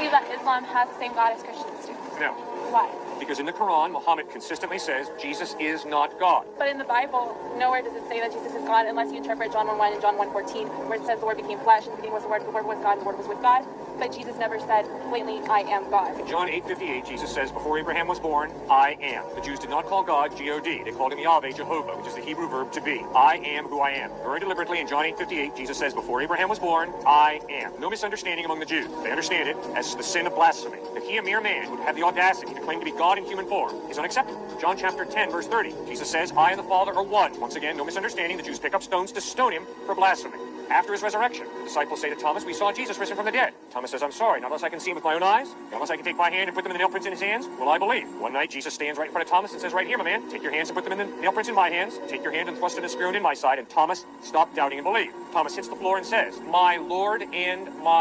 believe that Islam has the same God as Christians do? No. Why? Because in the Quran, Muhammad consistently says Jesus is not God. But in the Bible, nowhere does it say that Jesus is God unless you interpret John 1:1 and John 1:14, where it says the Word became flesh, and the beginning was the Word was God, and the Word was with God. But Jesus never said blatantly, I am God. In John 8:58, Jesus says, before Abraham was born, I am. The Jews did not call God G-O-D. They called him Yahweh, Jehovah, which is the Hebrew verb to be. I am who I am. Very deliberately, in John 8:58, Jesus says, before Abraham was born, I am. No misunderstanding among the Jews. They understand it as the sin of blasphemy. That he, a mere man, would have the audacity to claim to be God in human form is unacceptable. John chapter 10, verse 30, Jesus says, I and the Father are one. Once again, no misunderstanding. The Jews pick up stones to stone him for blasphemy. After his resurrection, the disciples say to Thomas, we saw Jesus risen from the dead. Thomas says, I'm sorry, not unless I can see him with my own eyes, not unless I can take my hand and put them in the nail prints in his hands, will I believe. One night, Jesus stands right in front of Thomas and says, right here, my man, take your hands and put them in the nail prints in my hands, take your hand and thrust it in the screw in my side, and Thomas stopped doubting and believed. Thomas hits the floor and says, my Lord and my